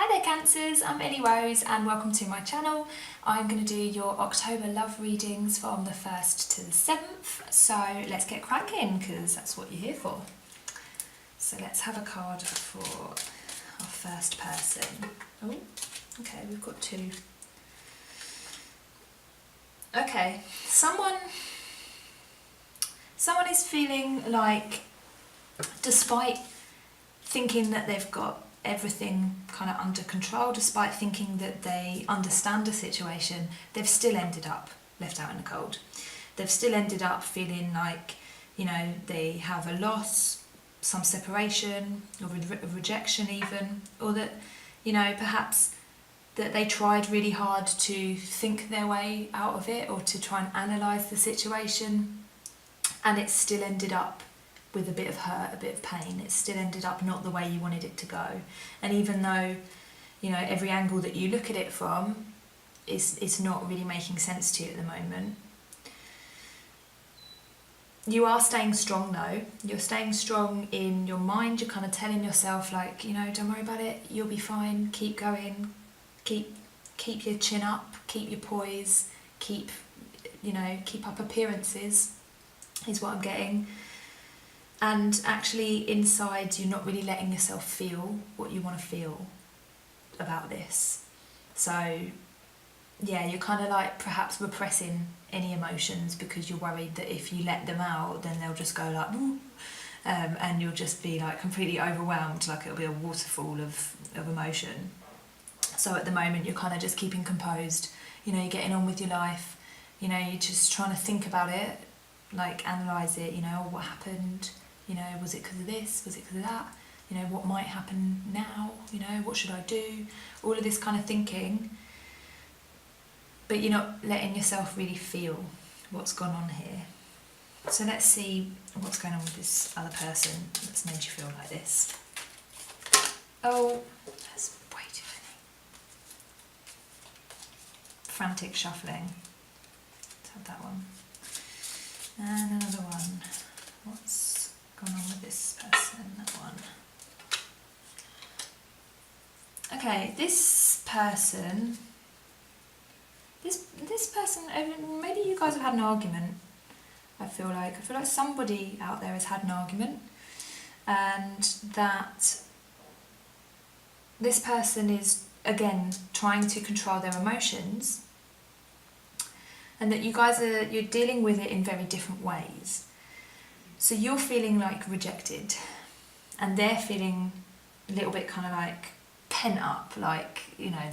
Hi there Cancers, I'm Ellie Rose and welcome to my channel. I'm going to do your October love readings from the 1st to the 7th, so let's get cracking because that's what you're here for. So let's have a card for our first person. Oh, okay, we've got two. Okay, someone is feeling like, despite thinking that they've got everything kind of under control, despite thinking that they understand the situation, they've still ended up left out in the cold. They've still ended up feeling like, you know, they have a loss, some separation, or a rejection even, or that, you know, perhaps that they tried really hard to think their way out of it or to try and analyse the situation, and it still ended up with a bit of hurt, a bit of pain. It still ended up not the way you wanted it to go. And even though, you know, every angle that you look at it from is not really making sense to you at the moment, you are staying strong though. You're staying strong in your mind. You're kind of telling yourself, like, you know, don't worry about it, you'll be fine, keep going, keep your chin up, keep your poise, keep up appearances, is what I'm getting. And actually inside you're not really letting yourself feel what you want to feel about this. So yeah, you're kind of like perhaps repressing any emotions because you're worried that if you let them out then they'll just go like and you'll just be like completely overwhelmed, like it'll be a waterfall of emotion. So at the moment you're kind of just keeping composed, you know, you're getting on with your life, you know, you're just trying to think about it, like analyse it, you know, what happened. You know, was it because of this? Was it because of that? You know, what might happen now? You know, what should I do? All of this kind of thinking. But you're not letting yourself really feel what's gone on here. So let's see what's going on with this other person that's made you feel like this. Oh, that's way too many. Frantic shuffling. Let's have that one. And another one. What's going on with this person? That one. Okay, this person, maybe you guys have had an argument. I feel like somebody out there has had an argument, and that this person is again trying to control their emotions, and that you're dealing with it in very different ways. So you're feeling like rejected, and they're feeling a little bit kind of like pent up, like, you know,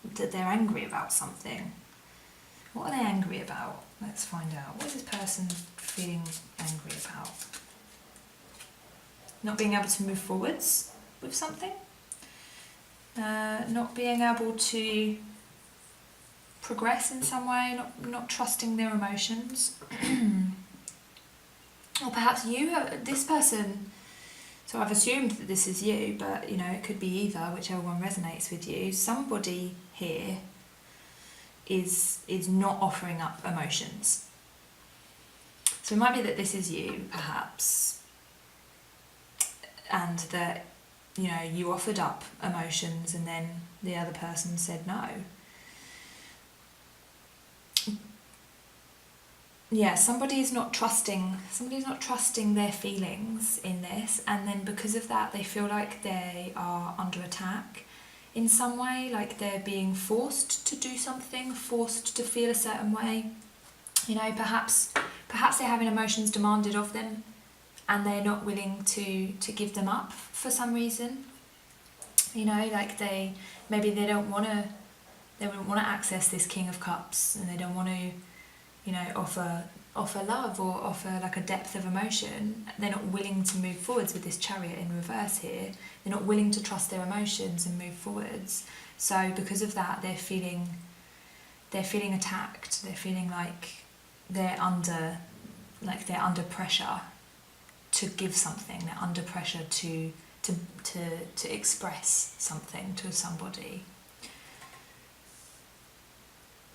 they're angry about something. What are they angry about? Let's find out. What is this person feeling angry about? Not being able to move forwards with something? Not being able to progress in some way, not trusting their emotions. Or perhaps this person, so I've assumed that this is you, but you know, it could be either, whichever one resonates with you. Somebody here is not offering up emotions. So it might be that this is you, perhaps, and that, you know, you offered up emotions and then the other person said no. Yeah, somebody's not trusting their feelings in this, and then because of that they feel like they are under attack in some way, like they're being forced to do something, forced to feel a certain way. You know, perhaps they're having emotions demanded of them and they're not willing to give them up for some reason. You know, like they don't want to access this King of Cups, and they don't want to, you know, offer love or offer like a depth of emotion. They're not willing to move forwards with this Chariot in reverse here. They're not willing to trust their emotions and move forwards. So because of that, they're feeling attacked. They're feeling like they're under pressure to give something. They're under pressure to express something to somebody.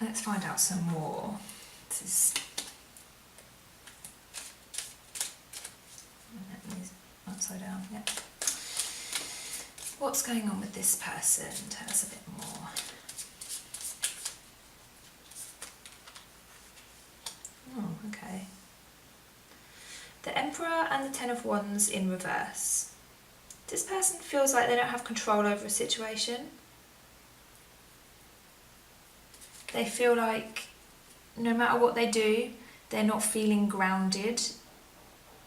Let's find out some more. This is upside down, yeah. What's going on with this person? Tell us a bit more. Oh, okay. The Emperor and the Ten of Wands in reverse. This person feels like they don't have control over a situation. They feel like no matter what they do, they're not feeling grounded.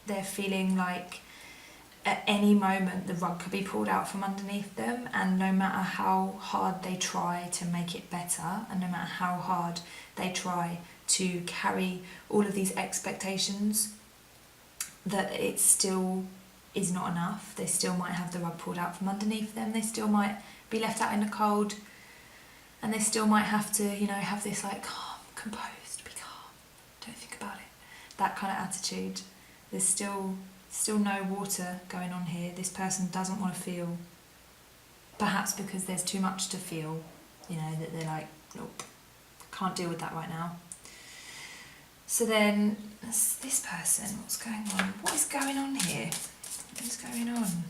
They're feeling like at any moment the rug could be pulled out from underneath them, and no matter how hard they try to make it better, and no matter how hard they try to carry all of these expectations, that it still is not enough. They still might have the rug pulled out from underneath them. They still might be left out in the cold, and they still might have to, you know, have this like calm, composed, be calm, don't think about it, that kind of attitude. There's still no water going on here. This person doesn't want to feel, perhaps because there's too much to feel, you know, that they're like, nope, can't deal with that right now. So then, this person, what's going on? What is going on here? What's going on?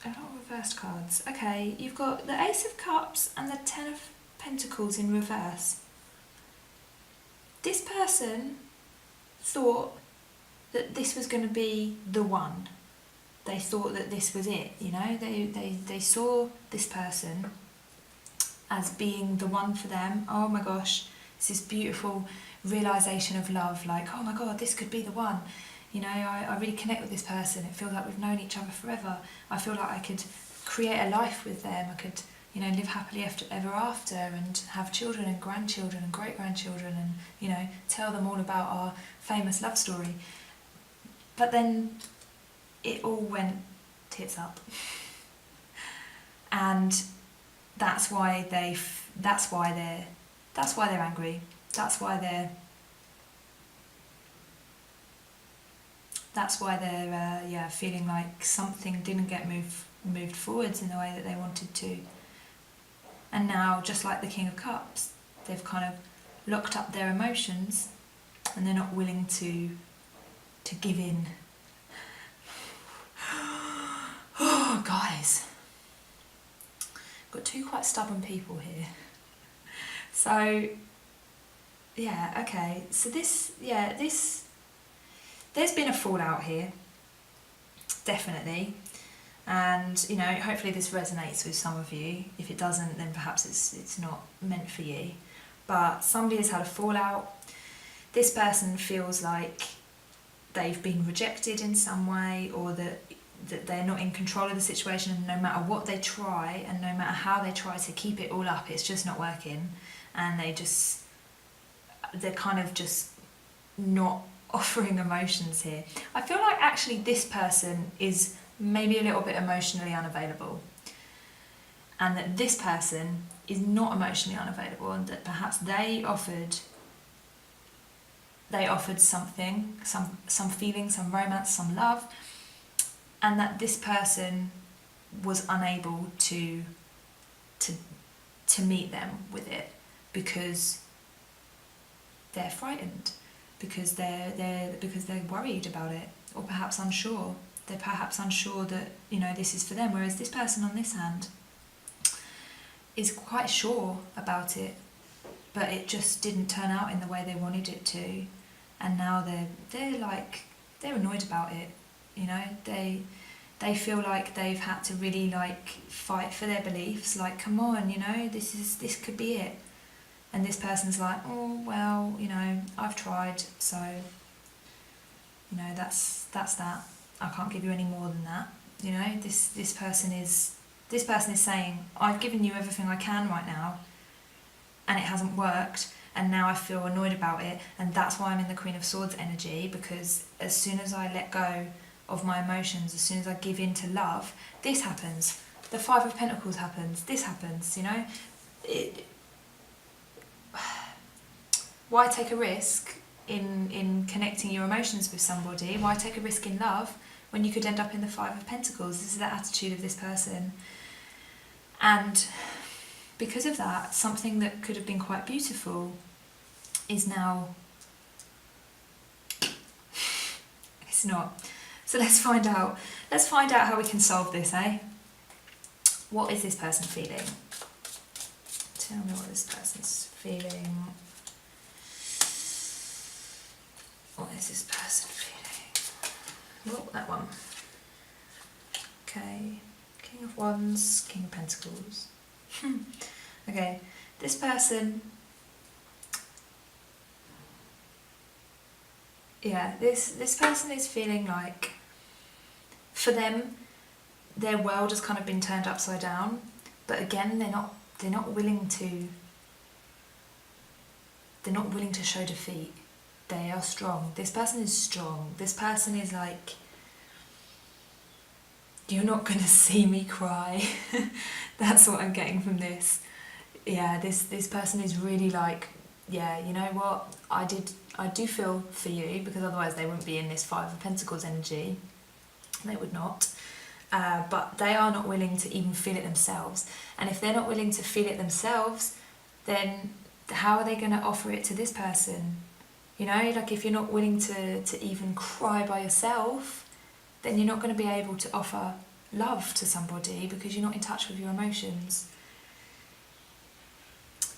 A lot of reversed cards. Okay, you've got the Ace of Cups and the Ten of Pentacles in reverse. This person thought that this was going to be the one. They thought that this was it, you know. They saw this person as being the one for them. Oh my gosh, it's this beautiful realisation of love, like, oh my god, this could be the one. You know, I really connect with this person. It feels like we've known each other forever. I feel like I could create a life with them. I could, you know, live happily ever after, and have children and grandchildren and great-grandchildren, and, you know, tell them all about our famous love story. But then it all went tits up. And that's why they're angry. That's why they're feeling like something didn't get moved forwards in the way that they wanted to. And now, just like the King of Cups, they've kind of locked up their emotions, and they're not willing to give in. Oh, guys. Got two quite stubborn people here. So, yeah, okay. So there's been a fallout here, definitely. And, you know, hopefully this resonates with some of you. If it doesn't, then perhaps it's not meant for you. But somebody has had a fallout. This person feels like they've been rejected in some way, or that they're not in control of the situation, and no matter what they try, and no matter how they try to keep it all up, it's just not working. And they're kind of just not offering emotions here. I feel like actually this person is maybe a little bit emotionally unavailable, and that this person is not emotionally unavailable, and that perhaps they offered something, some feeling, some romance, some love, and that this person was unable to meet them with it because they're frightened, because they're worried about it, or perhaps unsure. They're perhaps unsure that, you know, this is for them, whereas this person on this hand is quite sure about it, but it just didn't turn out in the way they wanted it to, and now they're annoyed about it. You know, they feel like they've had to really like fight for their beliefs, like, come on, you know, this could be it. And this person's like, oh well, you know, I've tried, so, you know, that's that. I can't give you any more than that. You know, this person is saying, I've given you everything I can right now, and it hasn't worked, and now I feel annoyed about it, and that's why I'm in the Queen of Swords energy, because as soon as I let go of my emotions, as soon as I give in to love, this happens. The Five of Pentacles happens. This happens, you know. Why take a risk in connecting your emotions with somebody? Why take a risk in love when you could end up in the Five of Pentacles? This is the attitude of this person. And because of that, something that could have been quite beautiful is now, it's not. So let's find out how we can solve this, eh? What is this person feeling? Tell me what this person's feeling. What is this person feeling? Oh, that one. Okay, King of Wands, King of Pentacles. Okay, this person, yeah, this person is feeling like, for them, their world has kind of been turned upside down, but again, they're not willing to show defeat. They are strong. This person is strong. This person is like, you're not going to see me cry. That's what I'm getting from this. Yeah, this person is really like, yeah, you know what, I do feel for you, because otherwise they wouldn't be in this Five of Pentacles energy. They would not. But they are not willing to even feel it themselves. And if they're not willing to feel it themselves, then how are they going to offer it to this person? You know, like if you're not willing to even cry by yourself, then you're not going to be able to offer love to somebody, because you're not in touch with your emotions.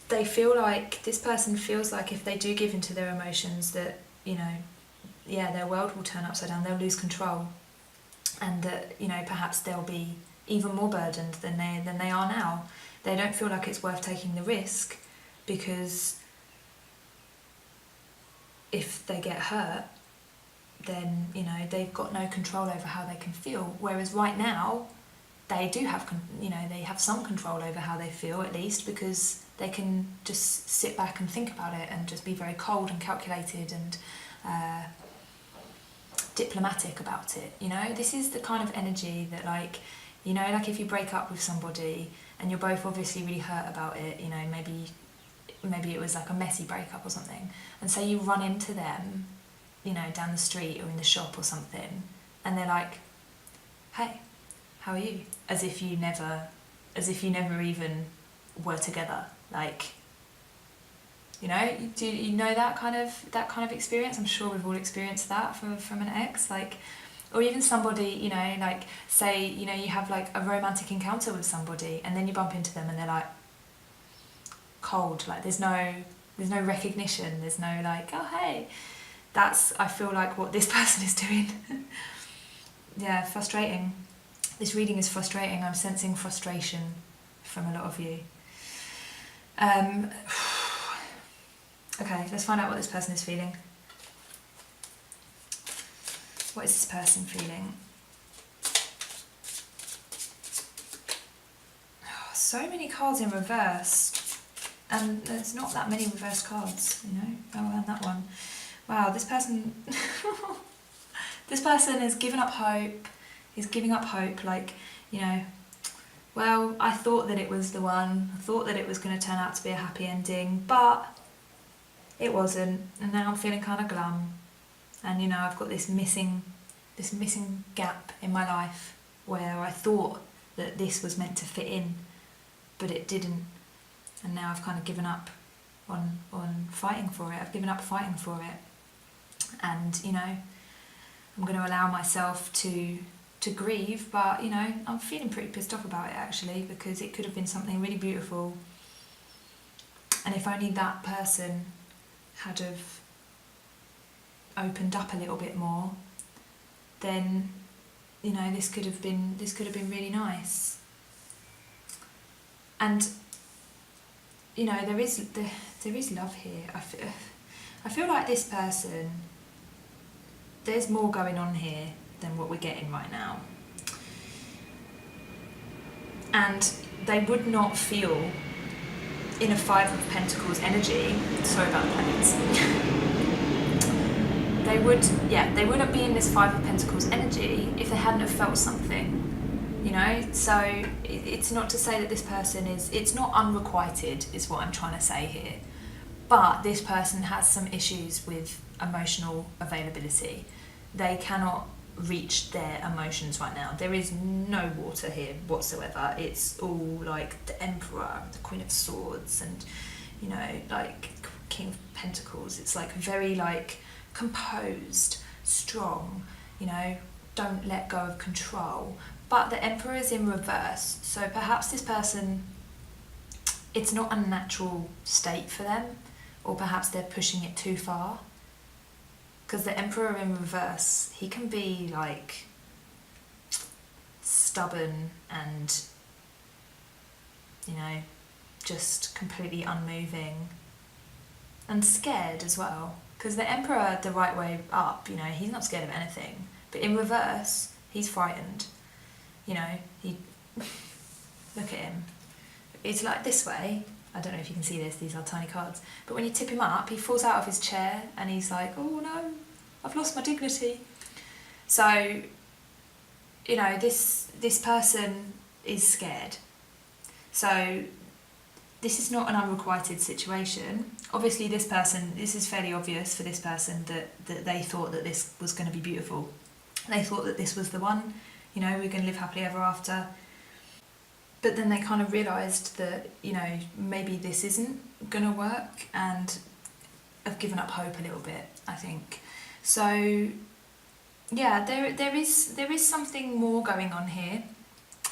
They feel like, this person feels like if they do give into their emotions, that, you know, yeah, their world will turn upside down, they'll lose control, and that, you know, perhaps they'll be even more burdened than they are now. They don't feel like it's worth taking the risk, because if they get hurt, then, you know, they've got no control over how they can feel. Whereas right now, they do have, you know, they have some control over how they feel, at least, because they can just sit back and think about it and just be very cold and calculated and diplomatic about it. You know, this is the kind of energy that, like, you know, like if you break up with somebody and you're both obviously really hurt about it, you know, maybe it was like a messy breakup or something, and so you run into them, you know, down the street or in the shop or something, and they're like, hey, how are you? As if you never even were together. Like, you know, do you know that kind of experience? I'm sure we've all experienced that from an ex, like, or even somebody, you know, like, say, you know, you have like a romantic encounter with somebody, and then you bump into them and they're like cold, like there's no recognition, there's no like, oh hey. That's, I feel like, what this person is doing. Yeah, frustrating. This reading is frustrating. I'm sensing frustration from a lot of you. Okay, let's find out what this person is feeling. What is this person feeling? Oh, so many cards in reverse, and there's not that many reverse cards, you know. Oh, and that one. Wow, this person has given up hope. He's giving up hope, like, you know, well, I thought that it was the one. I thought that it was going to turn out to be a happy ending, but it wasn't. And now I'm feeling kind of glum. And, you know, I've got this missing gap in my life where I thought that this was meant to fit in, but it didn't. And now I've kind of given up on fighting for it. I've given up fighting for it. And, you know, I'm going to allow myself to grieve, but, you know, I'm feeling pretty pissed off about it, actually, because it could have been something really beautiful. And if only that person had have opened up a little bit more, then, you know, this could have been really nice. And, you know, there is love here. I feel like this person, there's more going on here than what we're getting right now. And they would not feel in a Five of Pentacles energy, sorry about the planets, they wouldn't be in this Five of Pentacles energy if they hadn't have felt something, you know. So it's not to say that this person it's not unrequited, is what I'm trying to say here. But this person has some issues with emotional availability. They cannot reach their emotions right now. There is no water here whatsoever. It's all like the Emperor, the Queen of Swords, and you know, like King of Pentacles. It's like very like composed, strong, you know, don't let go of control. But the Emperor is in reverse, so perhaps this person, it's not a natural state for them, or perhaps they're pushing it too far. Because the Emperor in reverse, he can be like stubborn and, you know, just completely unmoving and scared as well. Because the Emperor, the right way up, you know, he's not scared of anything. But in reverse, he's frightened. You know, he look at him. It's like this way. I don't know if you can see this, these are tiny cards. But when you tip him up, he falls out of his chair and he's like, oh no, I've lost my dignity. So, you know, this person is scared. So this is not an unrequited situation. Obviously this is fairly obvious for this person that they thought that this was going to be beautiful. They thought that this was the one, you know, we're going to live happily ever after. But then they kind of realised that, you know, maybe this isn't going to work, and have given up hope a little bit, I think. So, yeah, there is something more going on here,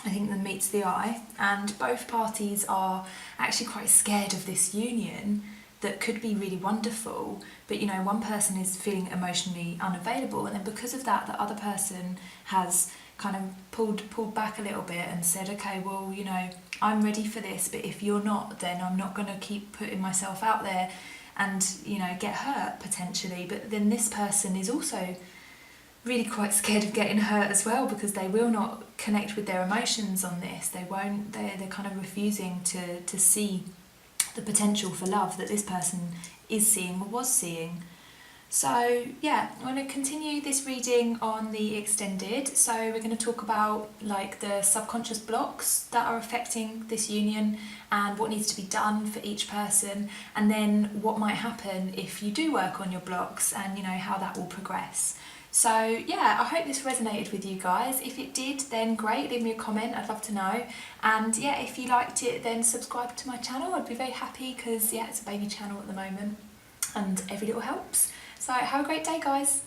I think, than meets the eye, and both parties are actually quite scared of this union that could be really wonderful, but, you know, one person is feeling emotionally unavailable, and then because of that, the other person has kind of pulled back a little bit and said, okay, well, you know, I'm ready for this, but if you're not, then I'm not going to keep putting myself out there and, you know, get hurt potentially. But then this person is also really quite scared of getting hurt as well, because they will not connect with their emotions on this. They're kind of refusing to see the potential for love that this person is seeing or was seeing. So yeah, I'm going to continue this reading on the extended. So we're going to talk about like the subconscious blocks that are affecting this union and what needs to be done for each person, and then what might happen if you do work on your blocks, and you know how that will progress. So yeah, I hope this resonated with you guys. If it did, then great, leave me a comment, I'd love to know. And yeah, if you liked it, then subscribe to my channel, I'd be very happy, because yeah, it's a baby channel at the moment and every little helps. So have a great day, guys.